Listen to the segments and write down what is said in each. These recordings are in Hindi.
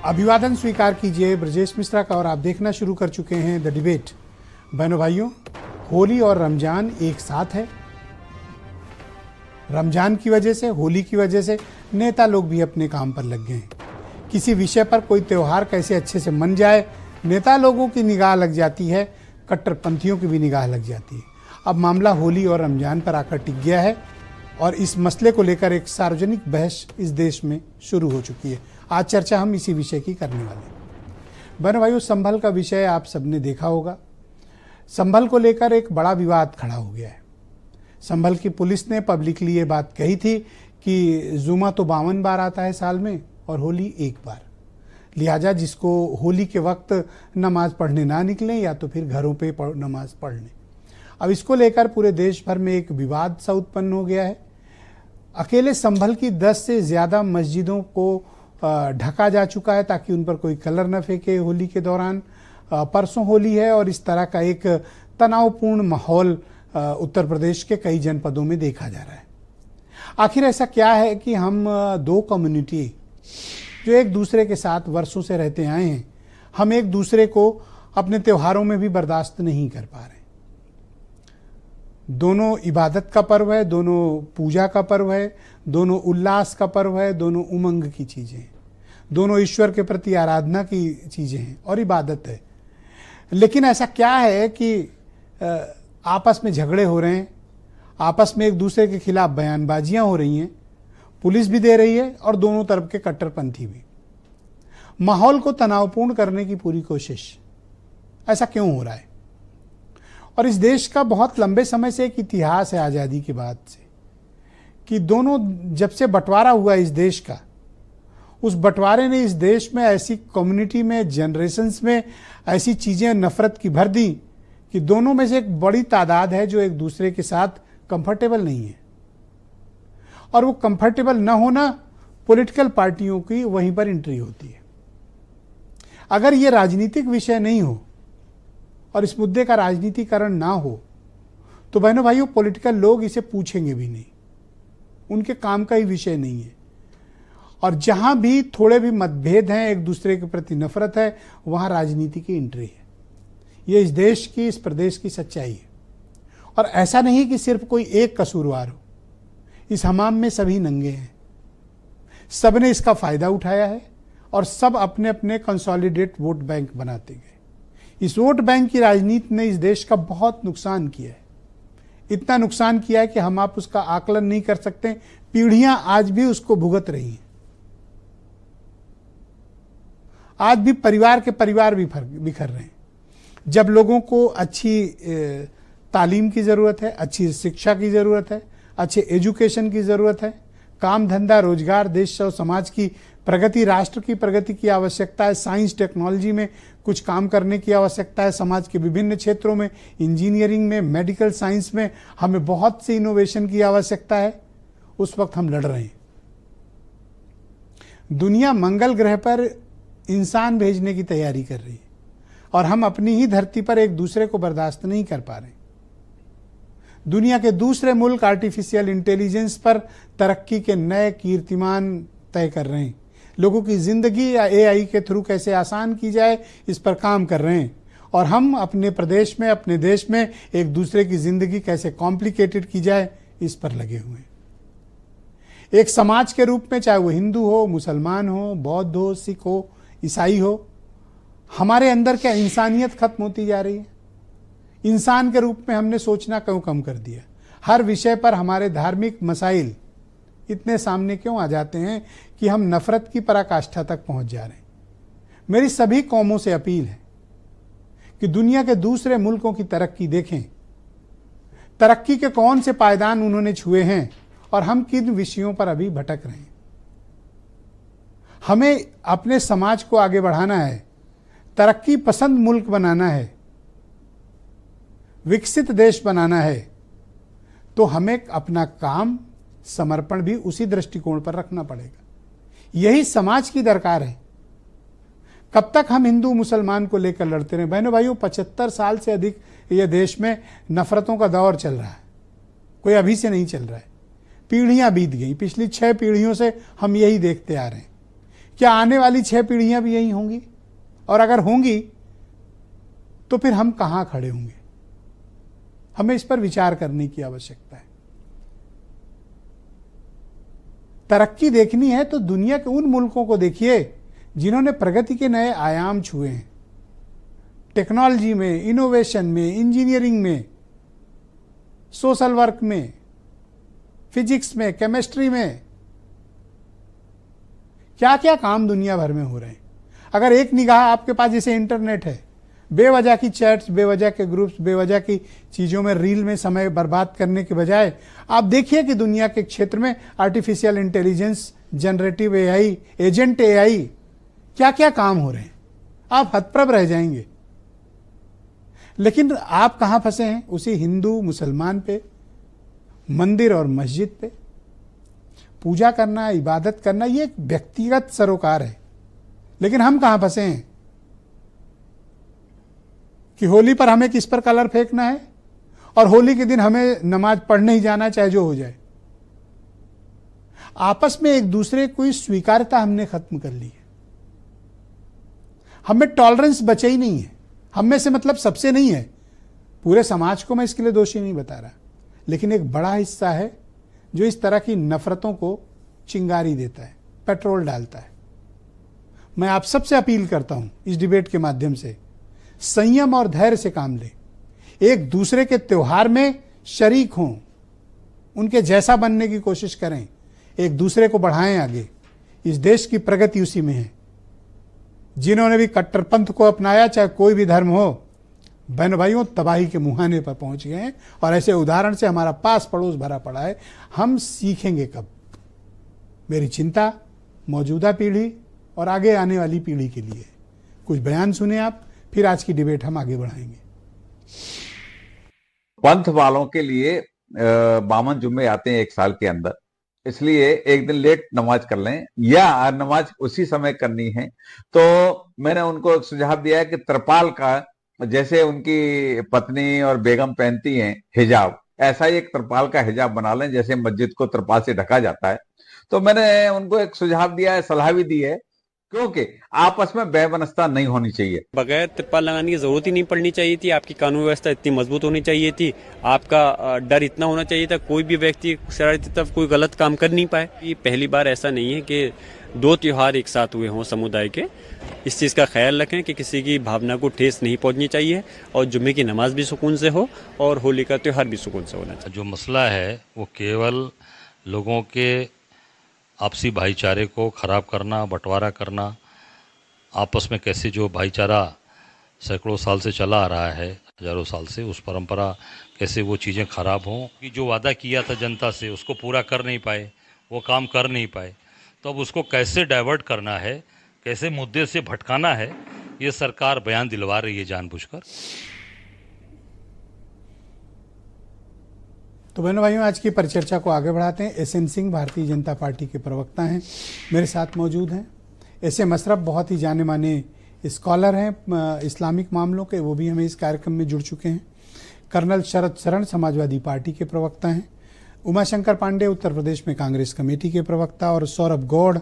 अभिवादन स्वीकार कीजिए ब्रजेश मिश्रा का और आप देखना शुरू कर चुके हैं द डिबेट। बहनों भाइयों, होली और रमजान एक साथ है। रमजान की वजह से, होली की वजह से नेता लोग भी अपने काम पर लग गए हैं। किसी विषय पर कोई त्यौहार कैसे अच्छे से मन जाए, नेता लोगों की निगाह लग जाती है, कट्टरपंथियों की भी निगाह लग जाती है। अब मामला होली और रमजान पर आकर टिक गया है और इस मसले को लेकर एक सार्वजनिक बहस इस देश में शुरू हो चुकी है। आज चर्चा हम इसी विषय की करने वाले हैं। बहनों भाइयों, संभल का विषय आप सबने देखा होगा। संभल को लेकर एक बड़ा विवाद खड़ा हो गया है। संभल की पुलिस ने पब्लिकली ये बात कही थी कि जुमा तो 52 बार आता है साल में और होली एक बार, लिहाजा जिसको होली के वक्त नमाज पढ़ने ना निकलें या तो फिर घरों पे नमाज पढ़ लें। अब इसको लेकर पूरे देश भर में एक विवाद सा उत्पन्न हो गया है। अकेले संभल की 10 से ज़्यादा मस्जिदों को ढका जा चुका है ताकि उन पर कोई कलर न फेंके होली के दौरान। परसों होली है और इस तरह का एक तनावपूर्ण माहौल उत्तर प्रदेश के कई जनपदों में देखा जा रहा है। आखिर ऐसा क्या है कि हम दो कम्युनिटी जो एक दूसरे के साथ वर्षों से रहते आए हैं, हम एक दूसरे को अपने त्योहारों में भी बर्दाश्त नहीं कर पा रहे। दोनों इबादत का पर्व है, दोनों पूजा का पर्व है, दोनों उल्लास का पर्व है, दोनों उमंग की चीज़ें हैं, दोनों ईश्वर के प्रति आराधना की चीज़ें हैं और इबादत है। लेकिन ऐसा क्या है कि आपस में झगड़े हो रहे हैं, आपस में एक दूसरे के खिलाफ बयानबाजियां हो रही हैं, पुलिस भी दे रही है और दोनों तरफ के कट्टरपंथी भी। माहौल को तनावपूर्ण करने की पूरी कोशिश। ऐसा क्यों हो रहा है? और इस देश का बहुत लंबे समय से एक इतिहास है आज़ादी के बाद से कि दोनों, जब से बंटवारा हुआ इस देश का, उस बंटवारे ने इस देश में ऐसी कम्युनिटी में, जनरेशन्स में ऐसी चीज़ें नफरत की भर दी कि दोनों में से एक बड़ी तादाद है जो एक दूसरे के साथ कंफर्टेबल नहीं है। और वो कंफर्टेबल न होना पॉलिटिकल पार्टियों की वहीं पर एंट्री होती है। अगर ये राजनीतिक विषय नहीं हो और इस मुद्दे का राजनीतिकरण ना हो तो बहनों भाइयों, पॉलिटिकल लोग इसे पूछेंगे भी नहीं, उनके काम का ही विषय नहीं है। और जहां भी थोड़े भी मतभेद हैं, एक दूसरे के प्रति नफरत है, वहां राजनीति की एंट्री है। ये इस देश की, इस प्रदेश की सच्चाई है। और ऐसा नहीं कि सिर्फ कोई एक कसूरवार हो। इस हमाम में सभी नंगे हैं, सब ने इसका फायदा उठाया है और सब अपने अपने कंसोलिडेट वोट बैंक बनाते गए। इस वोट बैंक की राजनीति ने इस देश का बहुत नुकसान किया है। इतना नुकसान किया है कि हम आप उसका आकलन नहीं कर सकते। पीढ़ियां आज भी उसको भुगत रही हैं। आज भी परिवार के परिवार भी बिखर रहे हैं। जब लोगों को अच्छी तालीम की ज़रूरत है, अच्छी शिक्षा की ज़रूरत है, अच्छे एजुकेशन की ज़रूरत है, काम धंधा रोजगार, देश और समाज की प्रगति, राष्ट्र की प्रगति की आवश्यकता है, साइंस टेक्नोलॉजी में कुछ काम करने की आवश्यकता है, समाज के विभिन्न क्षेत्रों में, इंजीनियरिंग में, मेडिकल साइंस में हमें बहुत सी इनोवेशन की आवश्यकता है। उस वक्त हम लड़ रहे हैं। दुनिया मंगल ग्रह पर इंसान भेजने की तैयारी कर रही है और हम अपनी ही धरती पर एक दूसरे को बर्दाश्त नहीं कर पा रहे। दुनिया के दूसरे मुल्क आर्टिफिशियल इंटेलिजेंस पर तरक्की के नए कीर्तिमान तय कर रहे हैं। लोगों की जिंदगी या एआई के थ्रू कैसे आसान की जाए, इस पर काम कर रहे हैं। और हम अपने प्रदेश में, अपने देश में एक दूसरे की जिंदगी कैसे कॉम्प्लिकेटेड की जाए, इस पर लगे हुए हैं। एक समाज के रूप में, चाहे वो हिंदू हो, मुसलमान हो, बौद्ध हो, सिख हो, ईसाई हो, हमारे अंदर क्या इंसानियत खत्म होती जा रही है। इंसान के रूप में हमने सोचना क्यों कम कर दिया। हर विषय पर हमारे धार्मिक मसाइल इतने सामने क्यों आ जाते हैं कि हम नफरत की पराकाष्ठा तक पहुंच जा रहे हैं। मेरी सभी कौमों से अपील है कि दुनिया के दूसरे मुल्कों की तरक्की देखें, तरक्की के कौन से पायदान उन्होंने छुए हैं और हम किन विषयों पर अभी भटक रहे हैं। हमें अपने समाज को आगे बढ़ाना है, तरक्की पसंद मुल्क बनाना है, विकसित देश बनाना है, तो हमें अपना काम, समर्पण भी उसी दृष्टिकोण पर रखना पड़ेगा। यही समाज की दरकार है। कब तक हम हिंदू मुसलमान को लेकर लड़ते रहे? बहनों भाइयों, 75 साल से अधिक ये देश में नफरतों का दौर चल रहा है, कोई अभी से नहीं चल रहा है। पीढ़ियां बीत गई, पिछली 6 पीढ़ियों से हम यही देखते आ रहे हैं। क्या आने वाली 6 पीढ़ियां भी यही होंगी? और अगर होंगी तो फिर हम कहां खड़े होंगे? हमें इस पर विचार करने की आवश्यकता है। तरक्की देखनी है तो दुनिया के उन मुल्कों को देखिए जिन्होंने प्रगति के नए आयाम छुए हैं, टेक्नोलॉजी में, इनोवेशन में, इंजीनियरिंग में, सोशल वर्क में, फिजिक्स में, केमिस्ट्री में। क्या क्या काम दुनिया भर में हो रहे हैं। अगर एक निगाह आपके पास जैसे इंटरनेट है, बेवजह की चैट्स, बेवजह के ग्रुप्स, बेवजह की चीज़ों में, रील में समय बर्बाद करने के बजाय आप देखिए कि दुनिया के क्षेत्र में artificial intelligence, generative AI, agent AI, क्या क्या काम हो रहे हैं। आप हतप्रभ रह जाएंगे। लेकिन आप कहां फंसे हैं? उसी हिंदू मुसलमान पे, मंदिर और मस्जिद पे। पूजा करना, इबादत करना ये एक व्यक्तिगत सरोकार है। लेकिन हम कहां फंसे हैं कि होली पर हमें किस पर कलर फेंकना है और होली के दिन हमें नमाज पढ़ने ही जाना, चाहे जो हो जाए। आपस में एक दूसरे की स्वीकार्यता हमने खत्म कर ली है। हमें टॉलरेंस बचे ही नहीं है। हम में से मतलब सबसे नहीं है, पूरे समाज को मैं इसके लिए दोषी नहीं बता रहा, लेकिन एक बड़ा हिस्सा है जो इस तरह की नफरतों को चिंगारी देता है, पेट्रोल डालता है। मैं आप सबसे अपील करता हूं इस डिबेट के माध्यम से, संयम और धैर्य से काम लें। एक दूसरे के त्योहार में शरीक हों, उनके जैसा बनने की कोशिश करें, एक दूसरे को बढ़ाएं आगे। इस देश की प्रगति उसी में है। जिन्होंने भी कट्टरपंथ को अपनाया, चाहे कोई भी धर्म हो, बहन भाइयों, तबाही के मुहाने पर पहुंच गए हैं। और ऐसे उदाहरण से हमारा पास पड़ोस भरा पड़ा है। हम सीखेंगे कब? मेरी चिंता मौजूदा पीढ़ी और आगे आने वाली पीढ़ी के लिए। कुछ बयान सुने आप, फिर आज की डिबेट हम आगे बढ़ाएंगे। पंथ वालों के लिए 52 जुम्मे आते हैं एक साल के अंदर, इसलिए एक दिन लेट नमाज कर लें या नमाज उसी समय करनी है। तो मैंने उनको एक सुझाव दिया है कि त्रिपाल का, जैसे उनकी पत्नी और बेगम पहनती हैं हिजाब, ऐसा ही एक त्रिपाल का हिजाब बना लें, जैसे मस्जिद को त्रिपाल से ढका जाता है। तो मैंने उनको एक सुझाव दिया है, सलाह भी दी है, क्योंकि आपस में बेबनस्ता नहीं होनी चाहिए। बगैर त्रिपाल लगाने की जरूरत ही नहीं पड़नी चाहिए थी। आपकी कानून व्यवस्था इतनी मजबूत होनी चाहिए थी, आपका डर इतना होना चाहिए था, कोई भी व्यक्ति शरारती तब कोई गलत काम कर नहीं पाए। ये पहली बार ऐसा नहीं है कि 2 त्योहार एक साथ हुए हों समुदाय के। इस चीज़ का ख्याल रखें कि किसी की भावना को ठेस नहीं पहुंचनी चाहिए और जुम्मे की नमाज भी सुकून से हो और होली का त्यौहार भी सुकून से होना चाहिए। जो मसला है वो केवल लोगों के आपसी भाईचारे को ख़राब करना, बंटवारा करना, आपस में कैसे जो भाईचारा सैकड़ों साल से चला आ रहा है, हजारों साल से, उस परंपरा कैसे वो चीज़ें ख़राब हों कि जो वादा किया था जनता से उसको पूरा कर नहीं पाए, वो काम कर नहीं पाए। तो अब उसको कैसे डाइवर्ट करना है, कैसे मुद्दे से भटकाना है, ये सरकार बयान दिलवा रही है जानबूझकर। तो बहनों भाइयों, आज की परिचर्चा को आगे बढ़ाते हैं। एसएन सिंह भारतीय जनता पार्टी के प्रवक्ता हैं, मेरे साथ मौजूद हैं। एसएम अशरफ बहुत ही जाने माने स्कॉलर हैं इस्लामिक मामलों के, वो भी हमें इस कार्यक्रम में जुड़ चुके हैं। कर्नल शरद शरण समाजवादी पार्टी के प्रवक्ता हैं। उमाशंकर पांडे उत्तर प्रदेश में कांग्रेस कमेटी के प्रवक्ता, और सौरभ गौड़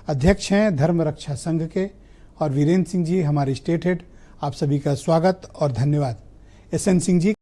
अध्यक्ष हैं धर्म रक्षा संघ के, और वीरेंद्र सिंह जी हमारे स्टेट हेड। आप सभी का स्वागत और धन्यवाद। एसएन सिंह जी।